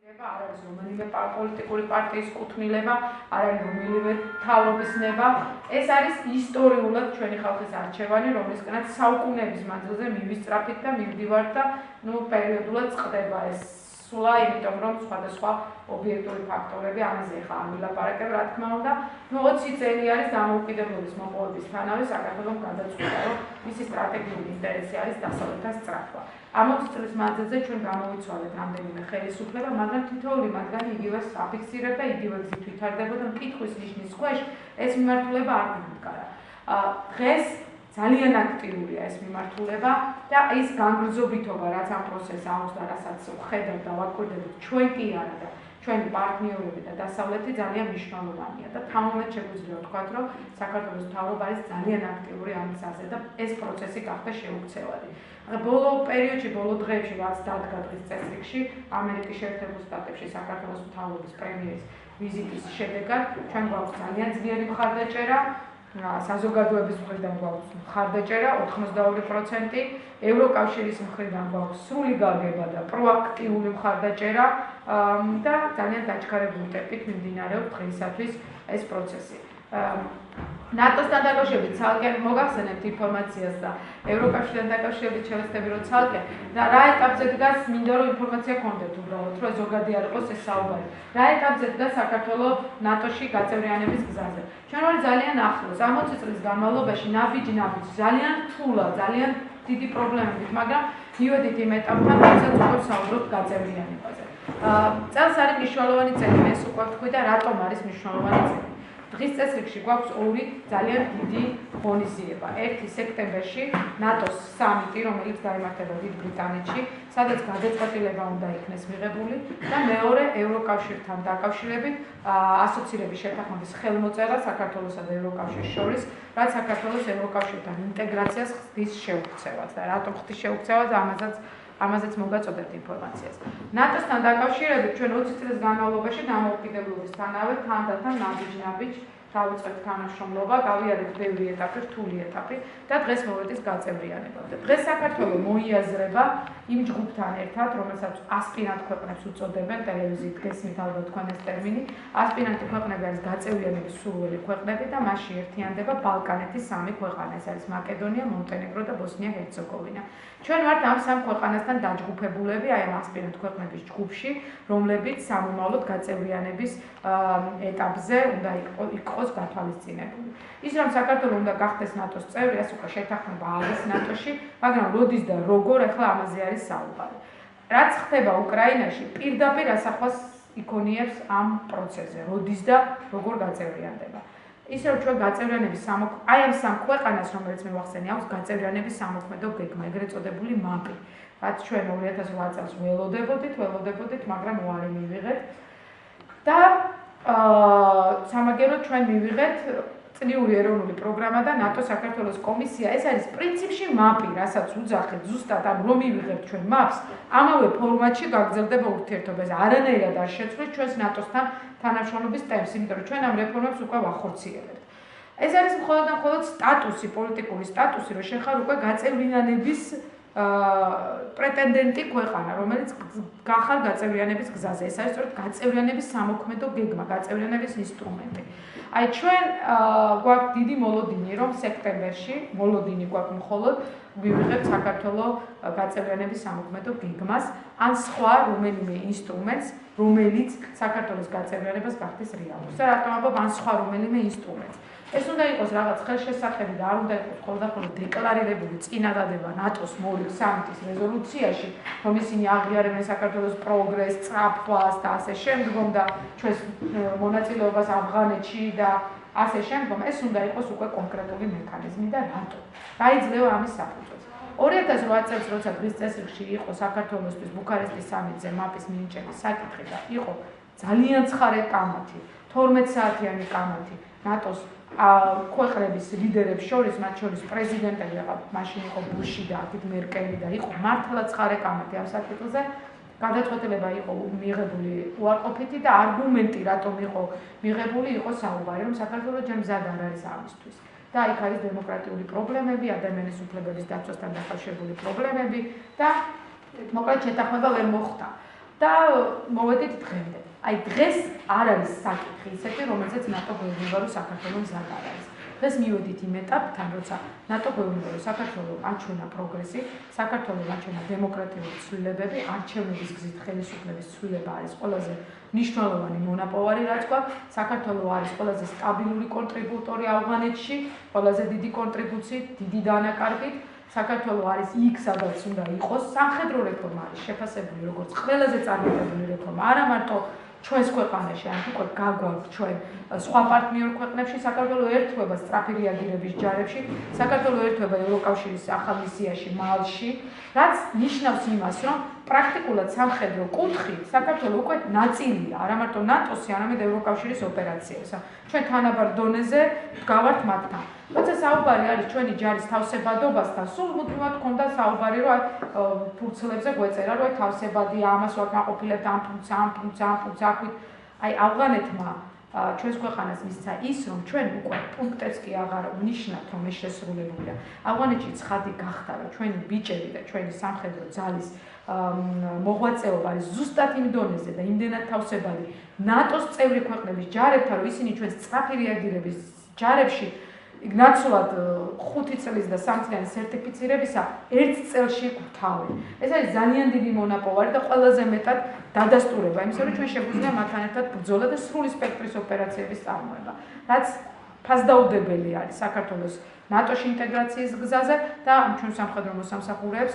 არ არის რომელიმე პოლიტიკური პარტიის კუთვნილება, არ არის რომელიმე თავობის ნება. ეს არის ისტორიულად ჩვენი ხალხის არჩევანი, რომლისგანაც საუკუნეების მანძილზე მივისწრაფით და მივდივართ და პერიოდულად წყდება ეს სულა, იმიტომ რომ სხვადასხვა ობიექტური ფაქტორები ამაზე ხა არ ვილაპარაკებ, რა თქმა უნდა. 20 წელი არის დამოუკიდებლობის მოპოვებისთანავე საქართველოს გადაწყვეტა, რომ მისი სტრატეგიული ინტერესი არის დასავლეთთან სწრაფვა. ამ 20 წლის მანძილზე ჩვენ გამოვიცვალეთ რამდენიმე ხელისუფლება, მაგრამ თითოეული მათგანი იგივეს აფიქსირებდა, იგივე გზით ვითარდებოდა, მკითხვის ნიშნის ქვეშ ეს მიმართულება არ მომდგარა. დღეს ძალიან აქტიურია ეს მიმართულება და ის განგრძობითობა, რაც ამ პროცესს აქვს და რასაც ხედავთ და ვაკვირდებით ჩვენ კი არა და ჩვენი პარტნიორები და დასავლეთი ძალიან მნიშვნელოვანია და თამამად შეგვიძლია ვთქვათ, რომ საქართველოს მთავრობა არის ძალიან აქტიური ამ გზაზე და ეს პროცესი გახდა შეუქცევადი. ბოლო პერიოდში, ბოლო დღეებში, რაც დადგა დღის წესრიგში, ამერიკის შეერთებულ შტატებში საქართველოს მთავრობის პრემიერის ვიზიტის შედეგად, ჩვენ გვაქვს ძალიან ძლიერი მხარდაჭერა, საზოგადოების მხრიდან გვაქვს მხარდაჭერა 82%, ევროკავშირის მხრიდან გვაქვს სრული გაგება და პროაქტიული მხარდაჭერა და ძალიან დაჩქარებული ტემპით მიმდინარეობს დღეისათვის ეს პროცესი. ნატოსთან დაკავშირებით ცალკე მოგახსენებთ ინფორმაციას და ევროკავშირთან დაკავშირებით შევეცდები რომ ცალკე და რა ეტაპზე დგას, მინდა რომ ინფორმაცია გქონდეთ უბრალოდ, რომ ზოგადი არ იყოს ეს საუბარი. რა ეტაპზე დგას საქართველოს ნატოში გაწევრიანების გზაზე. ჩვენ ვარ ძალიან ახლოს, ამ 20 წლის განმავლობაში ნაბიჯ-ნაბიჯ, ძალიან რთულა, ძალიან დიდი პრობლემებით, მაგრამ მივედით იმ ეტაპთან, როდესაც უკვე საუბრობთ გაწევრიანებაზე. წელს არის მნიშვნელოვანი წელი, მე უკვე ვთქვი და რატომ არის მნიშვნელოვანი წელი. დღის წესრიგში გვაქვს ორი ძალიან დიდი ღონისძიება. ერთი სექტემბერში ნატოს სამიტი, რომელიც გაიმართება დიდ ბრიტანეთში, სადაც გადაწყვეტილება უნდა იქნეს მიღებული და მეორე ევროკავშირთან დაკავშირებით ასოცირების შეთანხმების ხელმოწერა საქართველოსა და ევროკავშირის შორის, რაც საქართველოს ევროკავშირთან ინტეგრაციას ხდის შეუქცევად და რატომ ხდის შეუქცევად, ამაზეც მოგაწოდეთ ინფორმაციას. ნატოსთან დაკავშირებით ჩვენ 20 წლის განმავლობაში დამოუკიდებლობისთანავე თანდათან ნაბიჯ-ნაბიჯ დავიწყეთ თანამშრომლობა, გავიარეთ ბევრი ეტაპი, რთული ეტაპი და დღეს მოვედით გაწევრიანებამდე. დღეს საქართველოს მოიაზრება იმ ჯგუფთან ერთად, რომელსაც ასპირანტ ქვეყნებს უწოდებენ, ტელევიზიით გესმით ალბათ თქვენ ეს ტერმინი. ასპირანტი ქვეყნები არის გაწევრიანების სურვილი ქვეყნები და მასში ერთიანდება ბალკანეთის სამი ქვეყანა, ეს არის მაკედონია, მონტენეგრო და ბოსნია-ჰერცეგოვინა. ჩვენ ვართ ამ სამ ქვეყანასთან დაჯგუფებულები აი ამ ასპირანტ ქვეყნების ჯგუფში, რომლებიც სამომავლოდ გაწევრიანების ეტაპზე უნდა იყოს გათვალისწინებული. ის რომ საქართველოს უნდა გახდეს ნატოს წევრი, ეს უკვე შეთანხმება არის ნატოში, მაგრამ როდის და როგორ, ახლა ამაზე არის საუბარი. რაც ხდება უკრაინაში, პირდაპირ ასახვას იქონიებს ამ პროცესზე, როდის და როგორ გაწევრიანდება. ისე რომ ჩვენ გაწევრიანების აი ამ სამ ქვეყანას, რომელიც მე ვახსენე, აქვს გაწევრიანების სამოქმედო გეგმა, ეგრეთ წოდებული მაპი. რაც ჩვენ 2008 წელს ველოდებოდით, მაგრამ უარი მივიღეთ. და სამაგეროდ ჩვენ მივიღეთ წლიური ეროვნული პროგრამა და ნატო საქართველოს კომისია. ეს არის პრინციპში მაპი, რასაც უძახეთ ზუსტად, ანუ რომ მივიღებთ ჩვენ მაპს, ამავე ფორმატში გაგრძელდება ურთიერთობა. ეს არანაირად არ შეცვლის ჩვენს ნატოსთან თანამშრომლობის ტემპს, იმიტომ რომ ჩვენ ამ რეფორმებს უკვე ვახორციელებთ. ეს არის მხოლოდ სტატუსი, პოლიტიკური სტატუსი, რომ შენ ხარ უკვე გაწევრიანების პრეტენდენტი ქვეყანა, რომელიც გახარ გაწევრიანების გზაზე. ეს არის სწორედ გაწევრიანების სამოქმედო გეგმა, გაწევრიანების ინსტრუმენტი. აი ჩვენ გვაქვს დიდი მოლოდინი, რომ სექტემბერში მოლოდინი გვაქვს მხოლოდ ვივიღებთ საქართველოს გაწევრიანების სამოქმედო გეგმას, ან სხვა რომელიმე ინსტრუმენტს, რომელიც საქართველოს გაწევრიანებას გახდის რეალურს. რატომ ამბობ ან სხვა რომელიმე ინსტრუმენტს? ეს უნდა იყოს რაღაც ხელშესახები და არ უნდა იყოს ყოველდღიურად დეკლარირებული წინადადება ნატოს მოლიქ სამიტის რეზოლუციაში, რომ ისინი აღიარებენ საქართველოს პროგრესს, სწრაფვას და ასე შემდგომ და ჩვენს მონაწილეობას ავღანეთში და ასე შემდგომ. ეს უნდა იყოს უკვე კონკრეტული მექანიზმი და რატო? რა იძლევა ამის საფუძველს? 2008 წელს, როცა დღის წესრიგში იყო საქართველოსთვის ბუქარესტის სამიტზე მაპის მინიჭების საკითხი და იყო ძალიან ცხარე კამათი, 12 საათიანი კამათი ნატოს ქვეყნების ლიდერებს შორის, მათ შორის პრეზიდენტები, მაშინ იყო ბუში და აქეთ მერკელი და იყო მართლა ცხარე კამათი ამ საკითხზე. გადაწყვეტილება იყო მიღებული უარყოფითი და არგუმენტი, რატომ იყო მიღებული, იყო საუბარი, რომ საქართველოს ჯერ მზად არ არის ამისთვის. და იქ არის დემოკრატიული პრობლემები, ადამიანის უფლებების დაცვასთან დაკავშირებული პრობლემები და მოკლედ შეთანხმება ვერ მოხდა. და მოვედით დღემდე. აი დღეს არ არის საკითხი ისეთი, რომელზეც ნატო გვეუბნება, რომ საქართველოს მზად არ არის. დღეს მივედით იმ ეტაპთან, როცა ნატო გვეუბნება, რომ საქართველოს აჩვენა პროგრესი, საქართველოს აჩვენა დემოკრატიული ცვლილებები, არჩევნების გზით ხელისუფლების ცვლილება არის ყველაზე მნიშვნელოვანი მონაპოვარი, რაც გვაქვს. საქართველოს არის ყველაზე სტაბილური კონტრიბუტორი ავღანეთში, ყველაზე დიდი კონტრიბუციით, დიდი დანაკარგით. საქართველოს არის იქ, სადაც უნდა იყოს. სამხედრო რეფორმა არის შეფასებული როგორც ყველაზე წარმატებული რეფორმა, არა მარტო ჩვენს ქვეყანაში, არამედ უკვე გაგვაქვს ჩვენ სხვა პარტნიორ ქვეყნებში. საქართველოს ერთვება სწრაფი რეაგირების ჯარებში, საქართველოს ერთვება ევროკავშირის ახალ მისიაში მალში, რაც ნიშნავს იმას, რომ პრაქტიკულად სამხედრო კუთხით საქართველოს უკვე ნაწილია არა მარტო ნატოსი, არამედ ევროკავშირის ოპერაციებსა. ჩვენ თანაბარ დონეზე ვდგავართ მათთან. როცა საუბარი არის ჩვენი ჯარის თავსებადობასთან, სულ მუდმივად გქონდა საუბარი, რომ ფურცლებზე გვეწერა, რომ თავსებადია, ამას ვაკმაყოფილებთ, ამ პუნქტს, აქვით. აი ავღანეთმა ჩვენს ქვეყანას მისცა ის, რომ ჩვენ უკვე პუნქტებს კი აღარ ვნიშნავთ, რომ ეს შესრულებულია. ავღანეთში ცხადი გახდა, რომ ჩვენი ბიჭები და ჩვენი სამხედრო ძალის მოღვაწეობა არის ზუსტად იმ დონეზე და იმდენად თავსებადი ნატოს წევრი ქვეყნების ჯარებთან, რომ ისინი ჩვენს სწრაფი რეაგირების ჯარებში ნაცვლად 5 წლის და 3 წლიანი სერტიფიცირებისა 1 წელში გვთავენ. ეს არის ძალიან დიდი მონაპოვარი და ყველაზე მეტად დადასტურება იმისა, რომ ჩვენ შეგვიძლია მათთან ერთად ბრძოლა და სრული სპექტრის ოპერაციების წარმოება, რაც ფასდაუდებელი არის საქართველოს ნატოში ინტეგრაციის გზაზე და ჩვენ სამხედრო მოსამსახურეებს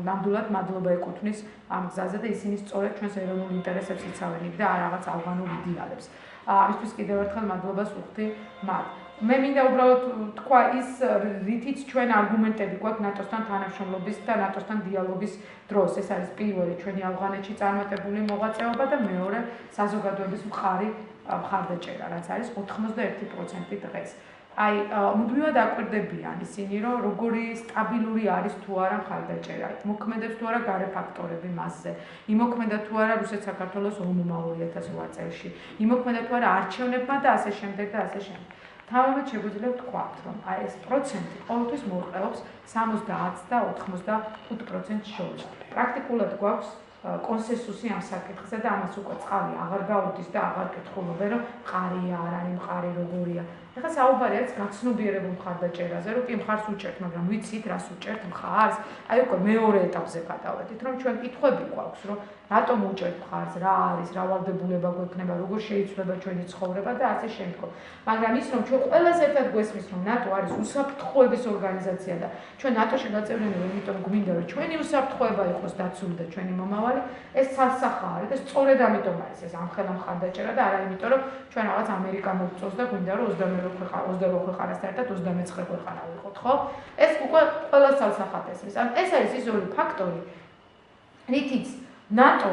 ნამდვილად მადლობა ეკუთვნის ამ გზაზე და ისინი სწორედ ჩვენს ეროვნულ ინტერესებს იცავენ და არ რაღაც ავღანურ იდეალებს. ამისთვის კიდევ ერთხელ მადლობას ვუხდი მათ. მე მინდა უბრალოდ თქვა ის რითიც ჩვენ არგუმენტები გვაქვს ნატოსთან თანამშრომლობის და ნატოსთან დიალოგის დროს. ეს არის პირველი ჩვენი ავღანეთში წარმატებული მოღვაწეობა და მეორე საზოგადოების მხარდაჭერა, რაც არის 91% დღეს. აი, მუდმივად აკვირდებიან ისინი, რომ როგორი სტაბილური არის თუ არა მხარდაჭერა. მოქმედებს თუ არა გარე ფაქტორები მასზე. იმოქმედა თუ არა რუსეთ-საქართველოს ომმა 2008 წელში. იმოქმედა თუ არა არჩევნებმა და ასე შემდეგ და ასე შემდეგ. თავად შეგვიძლია ვთქვათ, რომ აი ეს პროცენტი ყოველთვის მორყეობს 70 და 85% შორის. პრაქტიკულად გვაქვს კონსენსუსი ამ საკითხზე და ამას უკვე წყალი აღარ გაუდის და აღარ კითხულობენ, რომ მყარია, არ არის მყარი, როგორია. ეხლა საუბარი არის გაცნობიერებულ მხარდაჭერაზე, რომ კი მხარს უჭერთ, მაგრამ ვიცით, რას უჭერთ მხარს. აი უკვე მეორე ეტაპზე გადავედით, რომ ჩვენ კითხვები გვაქვს, რომ რატომ უჭერთ მხარს, რა არის, რა ვალდებულება გვექნება, როგორ შეიცვლება ჩვენი ცხოვრება და ასე შემდგომ. მაგრამ ის, რომ ჩვენ ყველას ერთად გვესმის, რომ ნატო არის უსაფრთხოების ორგანიზაცია და ჩვენ ნატოში გაწევრიანება, იმიტომ გვინდა, რომ ჩვენი უსაფრთხოება იყოს დაცული და ჩვენი მომავალი, ეს სასახა არის და სწორედ ამიტომ არის ეს ამხელა მხარდაჭერა და არა იმიტომ, რომ ჩვენ რაღაც ამერიკა მოგწოს და გვინდა, რომ 22 ქვეყანასთან ერთად 29 ქვეყანა ვიყოთ, ხო? ეს უკვე ყველას სასახად ესმის. ან ეს არის ის ორი ფაქტორი, რითიც ნატო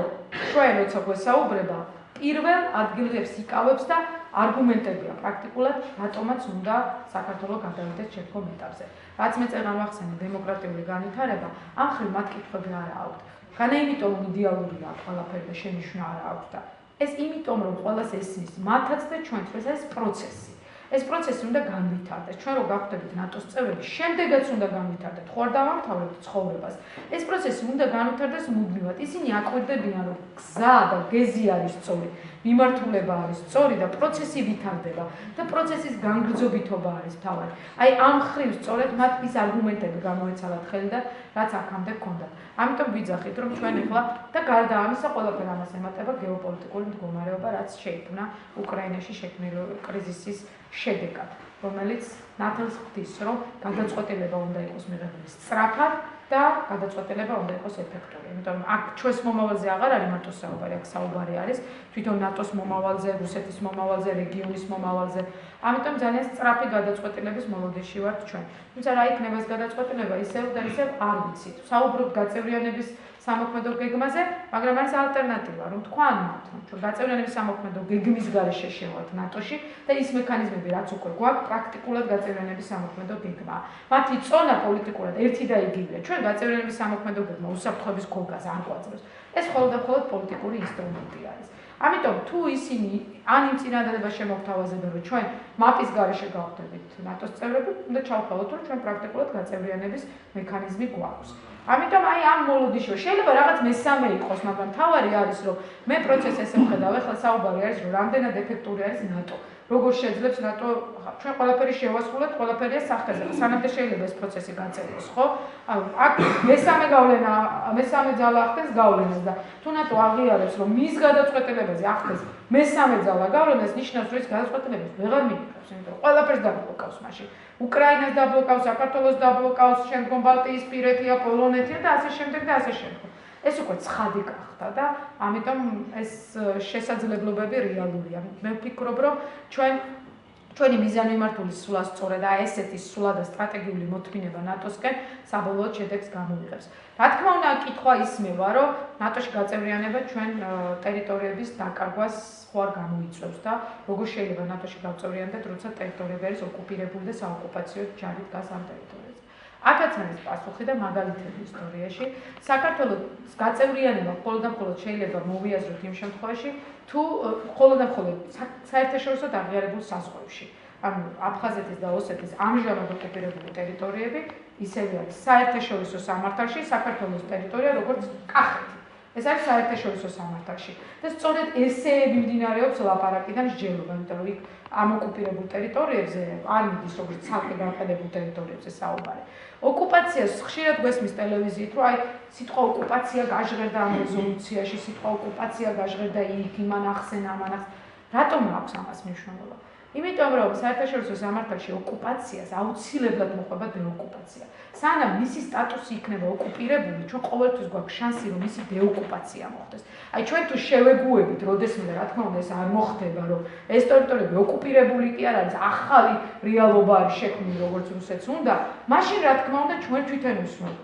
ჩვენ როცა გვესაუბრება, პირველ ადგილებს იკავებს და არგუმენტებია პრაქტიკულად რატომაც უნდა საქართველოს გადავიდეს შემდგომ ეტაპზე. რაც მე წერან ვახსენე დემოკრატიული განვითარება, ამ ხრივ მათ კითხვები არ აქვთ. განა იმიტომ რომ იდეალურია ყველაფერი და შენიშვნა არ აქვთ და ეს იმიტომ რომ ყველას ესმის მათაც და ჩვენც ეს პროცესი. ეს პროცესი უნდა განვითარდეს. ჩვენ რო გავხდებით ნატოს წევრები, შემდეგაც უნდა განვითარდეს. ხო არ დავამთავრებთ ცხოვრებას. ეს პროცესი უნდა განვითარდეს მუდმივად. ისინი აკვირდებიან, რომ გზა და გეზი არის სწორი, მიმართულება არის სწორი და პროცესი ვითარდება და პროცესის განგრძობითობა არის თავად. აი ამ ხრივ სწორედ მათ ის არგუმენტები გამოეცალათ ხელი და რაც აქამდე ჰქონდათ. ამიტომ ვიძახით, რომ ჩვენ ახლა და გარდა ამისა ყველაფერ ამას ემატება გეოპოლიტიკური მდგომარეობა, რაც შეიქმნა უკრაინაში შექმნილი კრიზისის შედეგად, რომელიც ნათელს ხდის, რომ გადაწყვეტილება უნდა იყოს მიღებული სწრაფად და გადაწყვეტილება უნდა იყოს ეფექტური. იმიტომ რომ აქ ჩვენს მომავალზე აღარ არის მარტო საუბარი, აქ საუბარი არის თვითონ ნატოს მომავალზე, რუსეთის მომავალზე, რეგიონის მომავალზე. ამიტომ ძალიან სწრაფი გადაწყვეტილების მოლოდინში ვართ ჩვენ. თუმცა რა იქნება ეს გადაწყვეტილება, ისევ და ისევ არ ვიცით. საუბრობთ გაწევრიანების სამოქმედო გეგმაზე, მაგრამ არის ალტერნატივა, რომ თქვან მათ, რომ ჩვენ გაწევრიანების სამოქმედო გეგმის გარეშე შევართ ნატოში და ის მექანიზმები, რაც უკვე გვაქვს, პრაქტიკულად გაწევრიანების სამოქმედო გეგმაა. მათი წონა პოლიტიკურად ერთი და იგივეა. ჩვენ გაწევრიანების სამოქმედო გეგმა უსაფრთხოების გოგას არ გვაძლევს. ეს მხოლოდ და მხოლოდ პოლიტიკური ინსტრუმენტი არის. ამიტომ თუ ისინი ან იმ წინადადება შემოგთავაზებენ, რომ ჩვენ მაპის გარეშე გავხდებით ნატოს წევრები, უნდა ჩავთვალოთ, რომ ჩვენ პრაქტიკულად გაწევრიანების მექანიზმი გვაქვს. ამიტომ აი ამ მოლოდინში შეიძლება რაღაც მესამე იყოს, მაგრამ თავარი არის, რომ მე პროცესს ესე ვხედავ, ახლა საუბარი არის, რომ რამდენად ეფექტური არის ნატო. როგორ შეძლებს ნატო ჩვენ ყველაფერი შევასრულებთ, ყველაფერია სახეზე. სანამდე შეიძლება ეს პროცესი გაწეროს, ხო? აქ მესამე გავლენა, მესამე ძალა ახდენს გავლენას და თუ ნატო აღიარებს, რომ მის გადაწყვეტილებაზე ახდენს მესამე ძალა გავლენას, ნიშნავს, რომ ეს გადაწყვეტილებას ვეღარ მიიღებს, იმიტომ რომ ყველაფერს დაბლოკავს მაშინ. უკრაინას დაბლოკავს, საქართველოს დაბლოკავს, შემდგომ ბალტიისპირეთია, პოლონეთია და ასე შემდეგ და ასე შემდეგ. ეს უკვე ცხადი გახდა და ამიტომ ეს შესაძლებლობები რეალურია. მე ვფიქრობ, რომ ჩვენი მიზანმიმართული სულა სწორედ ესეთი სულა და სტრატეგიული მოთმინება ნატოსკენ საბოლოოდ შედეგს გამოიღებს. რა თქმა უნდა, კითხვა ისმევა, რომ ნატოში გაწევრიანება ჩვენ ტერიტორიების დაკარგვას ხო არ გამოიწვევს და როგორ შეიძლება ნატოში გავწევრიანდეთ, როცა ტერიტორიები არის ოკუპირებული და საოკუპაციო ჯარი დგას ამ ტერიტორიაზე. აქაც არის პასუხი და მაგალითები ისტორიაში. საქართველოს გაწევრიანება მხოლოდ და მხოლოდ შეიძლება მოვიაზროთ იმ შემთხვევაში, თუ მხოლოდ და მხოლოდ საერთაშორისოდ აღიარებულ საზღვრებში. ანუ აფხაზეთის და ოსეთის ამჟამად ოკუპირებული ტერიტორიები ისევე არის საერთაშორისო სამართალში საქართველოს ტერიტორია, როგორც კახეთი. ეს არის საერთაშორისო სამართალში. და სწორედ ესე მიმდინარეობს ლაპარაკი და მსჯელობა, იმიტომ რომ იქ ამ ოკუპირებულ ტერიტორიებზე არ მიდის როგორც ცალკე განყენებულ ტერიტორიებზე საუბარი. ოკუპაციას ხშირად გვესმის ტელევიზიით, რომ აი სიტყვა ოკუპაცია გაჟღერდა ამ რეზოლუციაში, სიტყვა ოკუპაცია გაჟღერდა იქ, იმან ახსენა, ამან ახსენა. რატომ აქვს ამას მნიშვნელობა? იმიტომ რომ საერთაშორისო სამართალში ოკუპაციას აუცილებლად მოყვება დეოკუპაცია. სანამ მისი სტატუსი იქნება ოკუპირებული, ჩვენ ყოველთვის გვაქვს შანსი, რომ მისი დეოკუპაცია მოხდეს. აი ჩვენ თუ შევეგუებით, როდესმე რა თქმა უნდა ეს არ მოხდება, რომ ეს ტერიტორიები ოკუპირებული კი არ არის, ახალი რეალობა არის შექმნილი, როგორც რუსეთს უნდა, მაშინ რა თქმა უნდა ჩვენ თვითონ ვისმენთ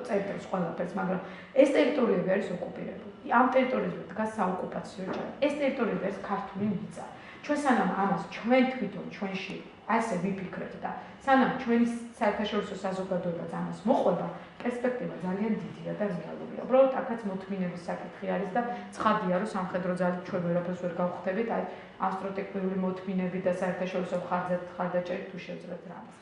წერტილს ყველაფერს, მაგრამ ეს ტერიტორიები არის ოკუპირებული. ამ ტერიტორიებზე დგას საოკუპაციო ჯარი. ეს ტერიტორიები არის ქართული მიწა. ჩვენ სანამ ამას ჩვენ თვითონ ჩვენში ასე ვიფიქრებთ და სანამ ჩვენი საერთაშორისო საზოგადოებაც ამას მოყვება, პერსპექტივა ძალიან დიდია და რეალურია. უბრალოდ აქაც მოთმინების საკითხი არის და ცხადია, რომ სამხედრო ძალით ჩვენ ვერაფერს ვერ გავხდებით, აი ამ სტრატეგიული მოთმინები და საერთაშორისო მხარდაჭერით თუ შევძლებთ რამეს.